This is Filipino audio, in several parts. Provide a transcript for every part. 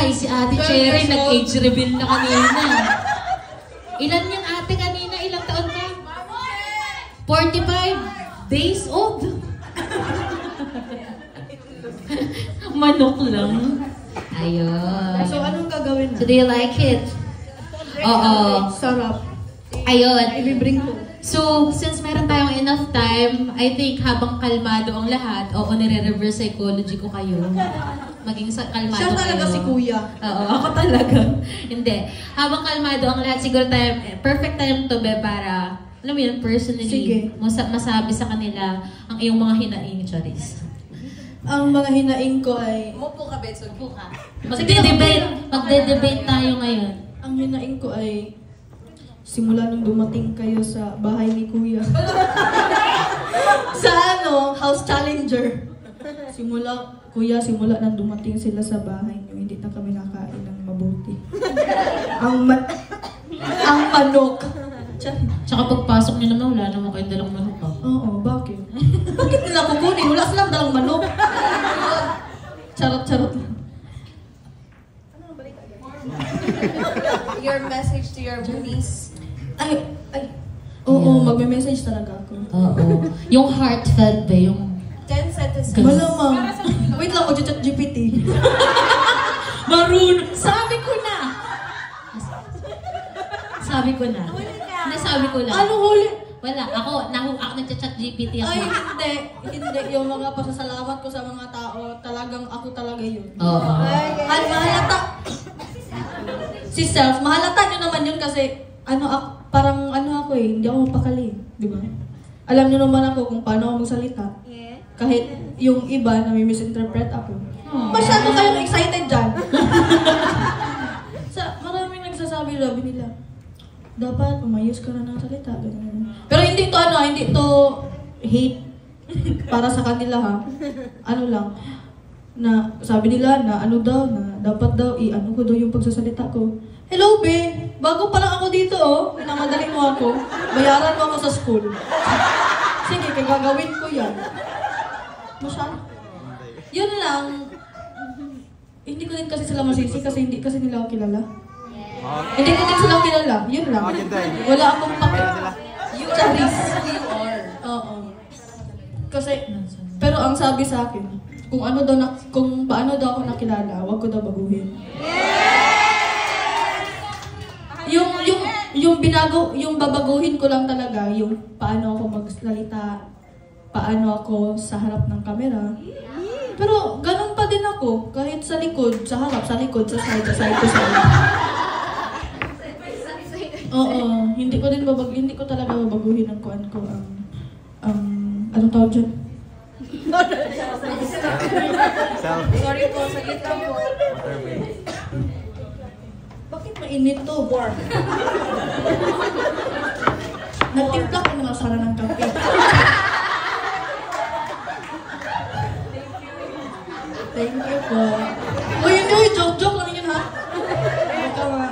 Ay, si Ate Cherry nag-age reveal na kanina. Ilan yung ate kanina? Ilang taon ka? 45 days old. Manok lang. Ayun. So, anong gagawin na? So, do you like it? Oo. Sarap. Ayun. Ibibring ko. So, since meron tayong enough time, I think habang kalmado ang lahat, oo, nire-reverse psychology ko kayo. Maging kalmado Siya talaga kayo. si Kuya. Oo, ako talaga. Hindi. Habang kalmado ang lahat, siguro perfect time to be para, alam mo yun, personally, Sige. masabi sa kanila ang iyong mga hinaing, Charis. Ang mga hinaing ko ay... Mupo ka, Betso. Mupo ka. Magde-debate tayo ngayon. Ang hinaing ko ay... Simula nung dumating kayo sa bahay ni Kuya. Sa House Challenger. Kuya, simula nang dumating sila sa bahay niyo, hindi na kami nakain ng mabuti. ang manok. Tsaka pagpasok nyo naman, wala naman kayong dalang manok pa. Oo, bakit? Bakit nila kukunin? Wala silang dalang manok. Charot-charot lang. Your message to your niece. Oo, magme-message talaga ako. Oo. Yung heartfelt ba? Yung 10 sentences. Malamang. Wait lang, mag-chat GPT. Sabi ko na! Sabi ko na. Hindi, sabi ko lang. Ano huli? Wala. Ako nag-chat GPT ako. Ay, hindi. Yung mga pasasalamat ko sa mga tao, talagang ako talaga yun. Oo. At mahalata. Si Self, mahalata nyo naman yun kasi parang ako hindi ako mapakali. Di ba? Alam nyo naman ako kung paano ako magsalita. Yeah. Kahit yung iba na may misinterpret ako. Masyado kayong excited dyan. Maraming nagsasabi nila, dapat umayos ka na ng salita. Ganyan. Pero hindi to hate para sa kanila ha. Ano lang, na sabi nila na dapat daw ko daw yung pagsasalita ko. Hello, be! Bago pa lang ako dito, minamadali mo ako. Bayaran mo ako sa school. Sige, gagawin ko yan. Masyado. Yun lang. Hindi ko din kasi sila masisi kasi hindi kasi nila ako kilala. Hindi ko din sila kilala. Yun lang. Wala akong You Charis. You are. Oo. Kasi, pero ang sabi sa akin, kung paano daw ako nakilala, wag ko daw baguhin. Yung babaguhin ko lang talaga, yung paano ako magsalita, paano ako sa harap ng kamera. Pero ganun pa din ako, kahit sa likod, sa harap, sa likod, sa side, sa side. Oo, hindi ko talaga babaguhin ang kuan ko anong tawag dyan? Sorry po, saglit lang po. Bakit mainit to? Warm. Nagtimpla ko na sana ng kape. Thank you po. Uy, joke lang yun ha. Baka nga.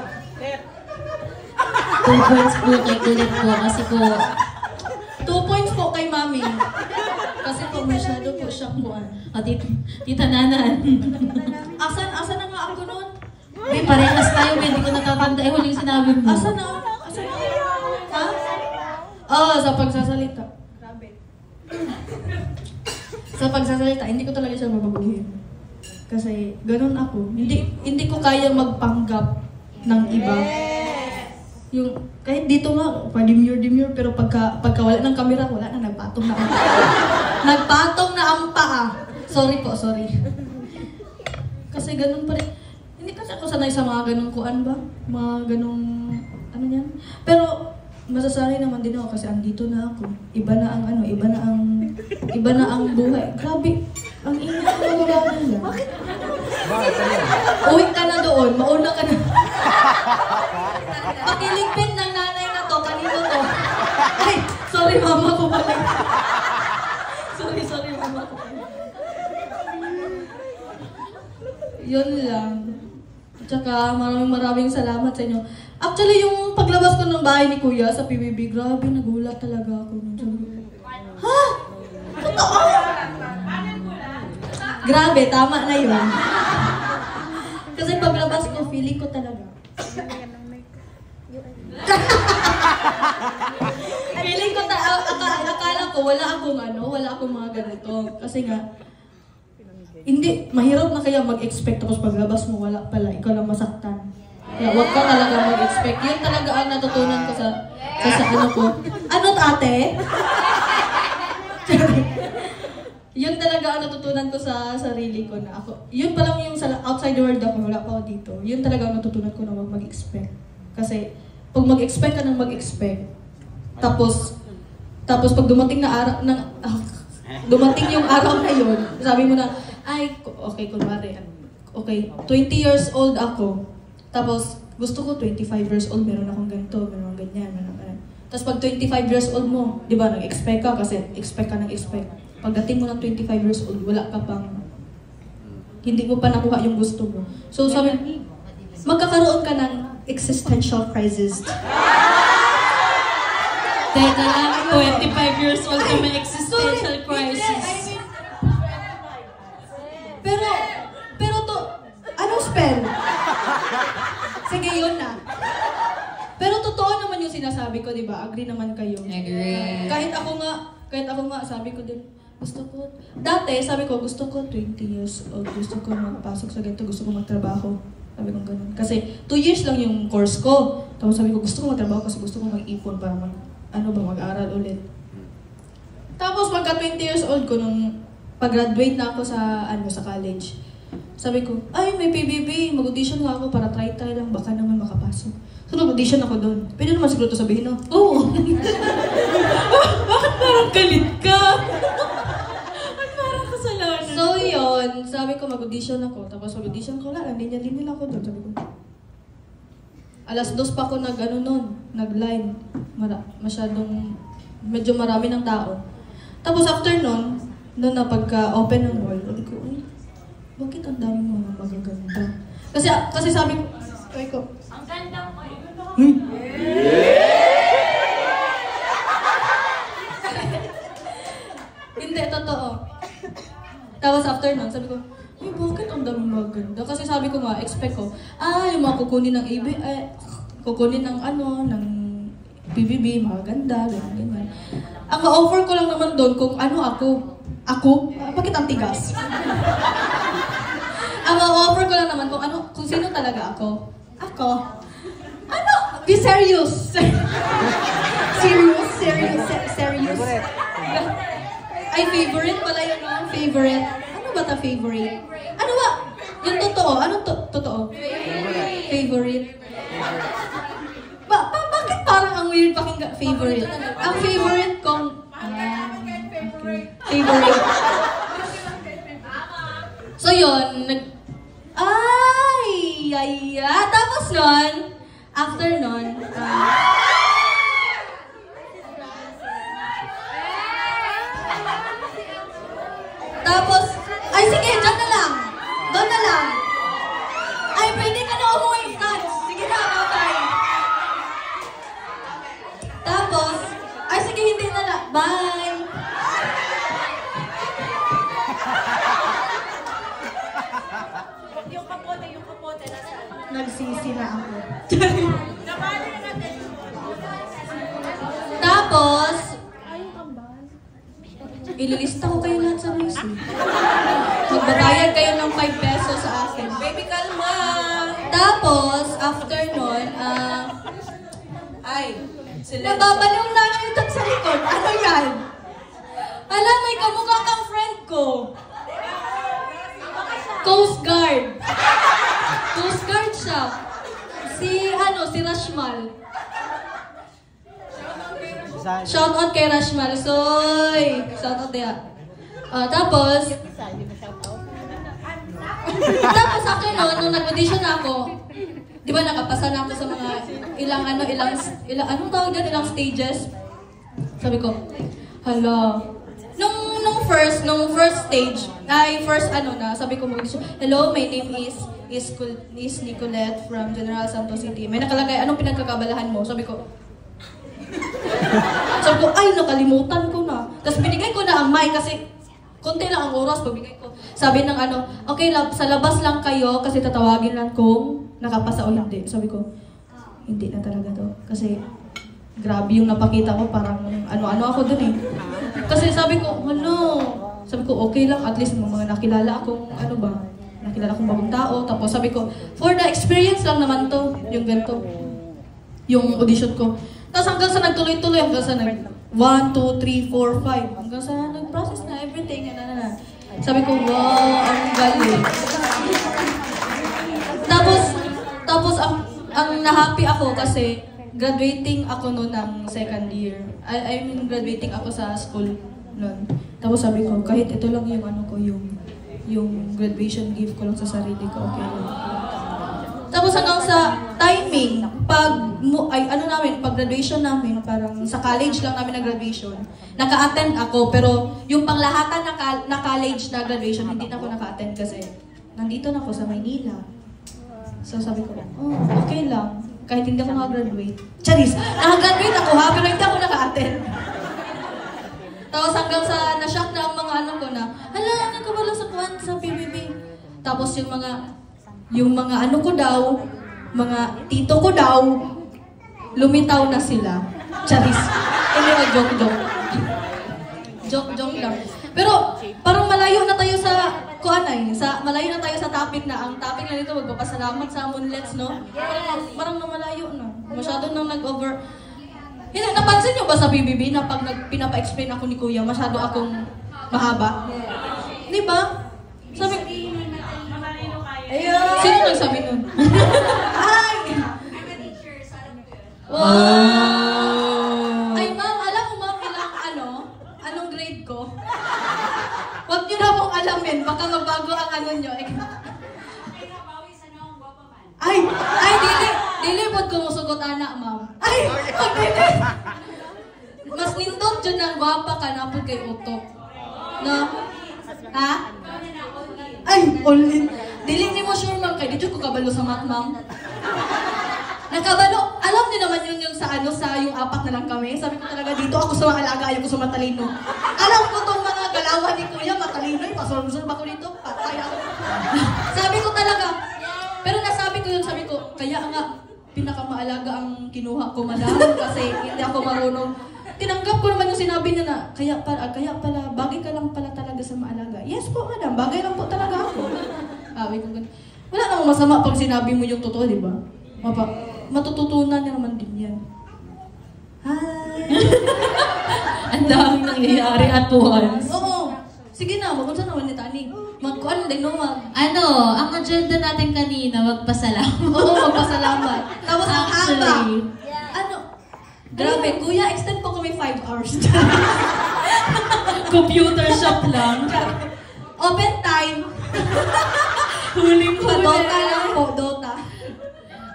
2 points po kay Kulit po kasi po 2 points po kay Mami. Kasi po masyado po siyang kuan. Tita Nanan. Asan na nga ako noon? May parehas tayo, hindi ko natatanda. Huling sinabi mo. Asan na? Ha? Sa pagsasalita. Grabe. Sa pagsasalita, hindi ko talaga siya mabaguhin. Kasi ganun ako. Hindi ko kaya magpanggap ng iba. Yung, kahit dito nga, pa-demure, pero pagka wala ng camera, wala na, nagpatong na ang paa. Nagpatong na ang paa. Sorry. Kasi ganun pa rin. Hindi kasi ako sanay sa mga ganung kuan ba? Mga ganung, yan? Pero, masasanay naman din ako kasi andito na ako. Iba na ang buhay. Grabe, ang ingay ko wala nila. Bakit? Uwi ka na doon, mauna ka na. Pakiligpit ng nanay na to, kanino to? Ay, sorry mama ko pala. Sorry mama ko. Yun lang. Tsaka maraming salamat sa inyo. Actually, yung paglabas ko ng bahay ni Kuya sa PBB, grabe, nagulat talaga ako. Ha? Totoo? Grabe, tama na yun. Kasi paglabas feeling ko talaga. Feeling ko akala ko wala akong mga ganito. Kasi nga, hindi, mahirap na kaya mag-expect tapos paglabas mo, wala pala, ikaw lang masaktan. Kaya huwag ka talaga mag-expect. Yun talaga ang natutunan ko sa ano ko. Ano't ate? Yun talaga ang natutunan ko sa sarili ko na ako. Yun pa lang yung sa outside the world ako, wala pa ako dito. Yun talaga ang natutunan ko na huwag mag-expect. Kasi pag mag-expect ka ng mag-expect, tapos pag dumating na araw, dumating yung araw na yun, sabi mo na, ay, okay, kunwari, okay, 20 years old ako, tapos gusto ko 25 years old, meron akong ganito, meron akong ganyan, meron akong ganyan. Tapos pag 25 years old mo, di ba, nag-expect ka kasi expect ka ng expect. Pagdating mo ng 25 years old, wala ka pang, hindi mo pa nakuha yung gusto mo. So sabi, magkakaroon ka ng existential crisis. Teka lang, 25 years old ka may existential crisis. Pero to, anong spell? Sige, yun na. Pero totoo naman yung sinasabi ko, di ba? Agree naman kayo. Agree. Kahit ako nga, sabi ko din, gusto ko, dati sabi ko, gusto ko 20 years old, gusto ko magpasok sa ganito, gusto ko magtrabaho. Sabi ko ganun. Kasi 2 years lang yung course ko. Tapos sabi ko, gusto ko magtrabaho kasi gusto ko mag-ipon para mag-aral ulit. Tapos pagka 20 years old ko, nung pag-graduate na ako sa college, sabi ko, ay, may PBB, mag-audition nga ako para try lang, baka naman makapasok. So, nag-audition ako doon. Pwede naman siguro ito sabihin, no? Oo. Bakit parang galit ka? Bakit parang kasalanan? So, yun. Sabi ko, mag-audition ako. Tapos mag-audition ko, wala, linya-linya lang ako doon. Sabi ko, alas 2 pa ako nag-line. Medyo marami ng tao. Tapos after nun na pagka-open ng wall, sabi ko, ay, bakit ang dami mga magaganda? Kasi sabi ko, ang ganda mo Hindi, totoo. Tapos after nun, sabi ko, ay, bakit ang dami magaganda? Kasi sabi ko nga, expect ko, yung mga kukunin ng kukunin ng ng PBB, magaganda, ganyan. Ang ma-offer ko lang naman doon kung bakit ang tigas? Ang ma-offer ko lang naman kung sino talaga ako. Be serious! Serious. Ay, favorite pala yun, no? Favorite. Ano ba ta favorite? Ano ba? Yung totoo. Anong totoo? Favorite. Bakit parang ang weird pakinggan? Favorite. Ang favorite kong... okay. Favorite. So yun, tapos nun, after nun, tapos, ay sige, dyan na lang. Doon na lang. Ay, pwede ka na umuwi, Franz. Sige na, bye-bye. Tapos, ay sige, hindi na lang. Bye. Yung kapote, nasaan? Nagsisi na ako. Tapos, ililista ko kayo lahat sa race. Magbabayad kayo ng 5 pesos sa akin. Baby, kalma! Tapos, after nun, nababaliw na yung tag sa likod. Ano yan? Alam, may kamukha kang friend ko. Coast Guard. Coast Guard siya. Si Rashmal. Shout out kay Rashmal. Soy! Shout out dia. Tapos after nun, nung nag-audition ako, di ba nakapasa na ako sa mga ilang stages. Sabi ko, hala. Nung first stage, sabi ko mag-audition, hello, my name is Nicolette from General Santos City. May nakalagay, anong pinagkakabalahan mo? Sabi ko, ay, nakalimutan ko na. Tapos binigay ko na ang mic kasi konti lang ang oras, pagbigay ko. Sabi ng okay, sa labas lang kayo kasi tatawagin lang kong nakapasa o hindi. Sabi ko, hindi na talaga to. Kasi, grabe yung napakita ko, parang ano-ano ako dun eh. Kasi sabi ko, sabi ko, okay lang, at least mga nakilala akong, nakilala akong bagong tao. Tapos sabi ko, for the experience lang naman to, yung ganito, yung audition ko. Tapos hanggang sa nagtuloy-tuloy, hanggang sa 1, 2, 3, 4, 5, hanggang sa nag-process na everything, Sabi ko, wow, ang galing. Tapos ang na-happy ako kasi graduating ako noon ng second year. I mean, graduating ako sa school noon. Tapos sabi ko, kahit ito lang yung graduation gift ko lang sa sarili ko, okay lang. Tapos hanggang sa timing, pag graduation namin, parang sa college lang namin na graduation, naka-attend ako, pero yung panglahatan na college na graduation, hindi na ako naka-attend kasi nandito na ako sa Maynila. So sabi ko, okay lang, kahit hindi ako naka-graduate. Charis, naka-graduate ako ha, pero hindi ako naka-attend. Tapos hanggang sa na-shock na ang mga ko na, nagkabala sa PBB. Tapos yung mga ko daw, mga tito ko daw, lumitaw na sila. Charis. Hindi ko joke. Joke lang. Pero parang malayo na tayo sa malayo na tayo sa topic na ang topic na nito magpapasalamat sa Moonlets, no? Parang malayo na. Masyado nang nag-over. Hindi, napansin niyo ba sa BBB na pag pinapa-explain ako ni Kuya, masyado akong mahaba? Di ba? Sabi, ayun! Sino nagsabi nun? Ay! Wow! Ay, ma'am, alam mo ma'am, anong grade ko? Huwag niyo na pong alamin, baka magbago ang nyo. Ay, dili po kumusugot anak, ma'am. Ay, dili! Mas nindot dyan ng gwapa ka na po kay utok. No? Ha? Ay, all-in. Dili ni mo sure, ma'am, kay dito ko kabalo sa math, ma'am. Nakabalo, alam niyo naman yung sa yung apat na lang kami. Sabi ko talaga dito ako sa mga alaga, ayaw ko sa matalino. Alam ko tong mga galawan ni Kuya, matalino, pasulong-sulong ako dito, patay ako. Sabi ko talaga, pero nasabi ko yun, sabi ko, kaya nga, pinakamaalaga ang kinuha ko, madam, kasi hindi ako marunong. Tinanggap ko naman yung sinabi niya na, kaya pala, bagay ka lang pala talaga sa maalaga. Yes po, madam, bagay lang po talaga ako. Sabi ko, wala namang masama pag sinabi mo yung totoo, di ba? Matututunan niya naman din yan. Hi! Ang daming nangyayari at once. Oo. Sige na, magunsa naman ni Tani. Magkuhan din, no? Ang agenda natin kanina, magpasalamat. Oo, magpasalamat. Tapos ang haba. Grabe, Kuya, extend po kami 5 hours. Computer shop lang. Open time. Huling-huli. Dota lang po, Dota.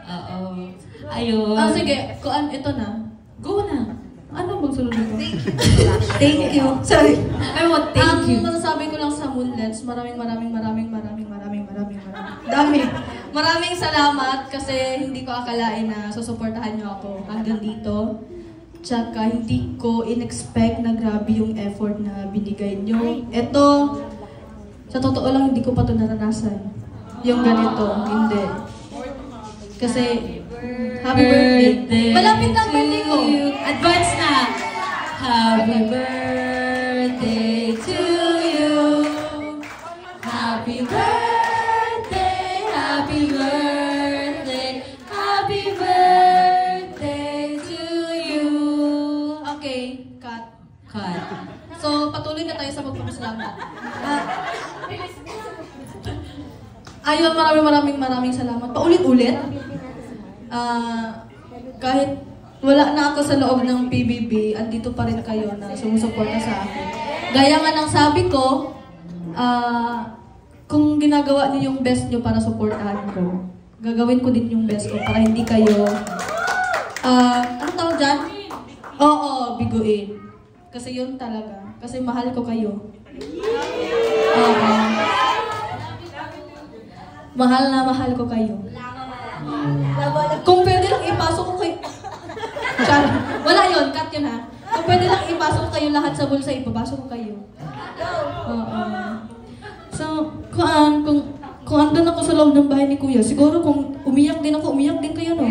Oo. Ayun. Sige, ito na. Go na. Ano bang sunod nito? Thank you. Sorry. I want thank you. Ang masasabi ko lang sa Moonlets, maraming dami. Maraming salamat kasi hindi ko akalain na susuportahan niyo ako hanggang dito. Tsaka hindi ko in-expect na grabe yung effort na binigay niyo. Ito, sa totoo lang, hindi ko pa ito naranasan. Yung ganito, hindi. Kasi, happy birthday. Malapit na ang birthday ko. Advance na. Happy birthday to you. Happy birthday, happy birthday, happy birthday to you. Okay, cut. So, patuloy na tayo sa magpapasalamat. Ayun, maraming salamat. Paulit-ulit. Kahit wala na ako sa loob ng PBB, andito pa rin kayo na sumusuporta sa akin. Gaya nga ng sabi ko, kung ginagawa niyo yung best niyo para suportahan ko, gagawin ko din yung best ko para hindi kayo, ano tawag dyan? Oo, biguin. Kasi yun talaga. Kasi mahal ko kayo. Mahal ko kayo. Kung pwede lang ipasok ko kayo. Wala yun, cut yun ha. Kung pwede lang ipasok ko kayo lahat sa bulsa, ipapasok ko kayo. So, kung andun ako sa sa loob ng bahay ni Kuya. Siguro kung umiyak din ako, umiyak din kayo, no?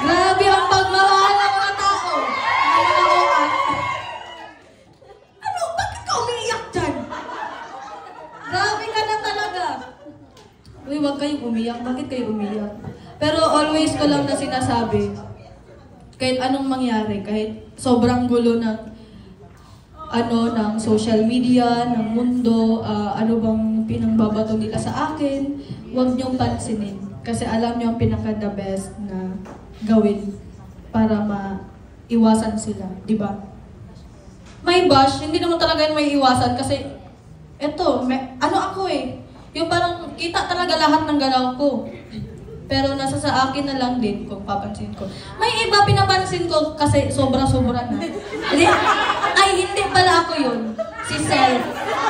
Grabe ang pagmamahal ng mga tao. Ano? Bakit ka umiiyak dyan? Grabe ka na talaga. Uy, wag kayong umiyak. Bakit kayo umiyak? Pero always ko lang na sinasabi, kahit anong mangyari, kahit sobrang gulo ng ng social media, ng mundo, ano bang pinangbabato nila sa akin, huwag niyong pansinin. Kasi alam niyo ang pinaka-the best na gawin para maiwasan sila, di ba? May bash, hindi naman talaga yun may iwasan kasi ako yung parang kita talaga lahat ng galaw ko. Pero nasa sa akin na lang din kung papansin ko. May iba pinapansin ko kasi sobra-sobra na. Hindi pala ako yun. Si Self.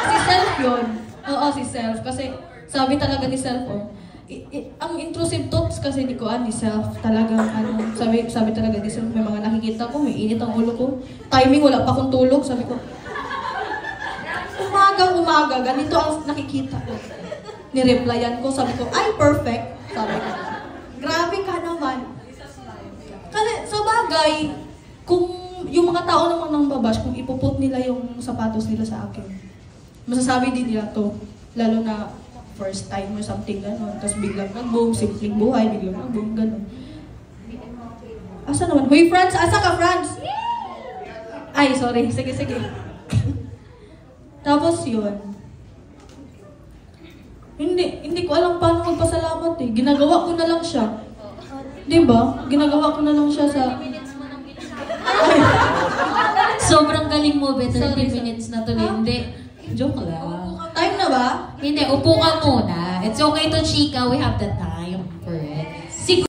Si Self yun. Oo, si Self. Kasi sabi talaga ni Self, ang intrusive thoughts kasi ni Self talagang sabi talaga ni Self, may mga nakikita ko, may init ang ulo ko. Timing, wala pa akong tulog. Sabi ko, umaga, ganito ang nakikita ko. Nireplyan ko, sabi ko, ay, perfect. Sabi ko, grabe ka naman. Kasi sa bagay, kung yung mga tao naman nang babash, kung ipuput nila yung sapatos nila sa akin, masasabi din nila to, lalo na first time or something gano'n, tapos biglang nag-boom, simpleng buhay, biglang nag-boom, gano'n. Asa naman? Hoy, Franz! Asa ka, Franz? Ay, sorry. Sige. Tapos yun. Hindi ko alam paano magpasalamat eh. Ginagawa ko na lang siya. Diba? Ginagawa ko na lang siya sa... Sobrang galing mo, Beth. 30 minutes na to. Hindi. Joke lang. Time na ba? Hindi, upo ka muna. It's okay to chika. We have the time for it.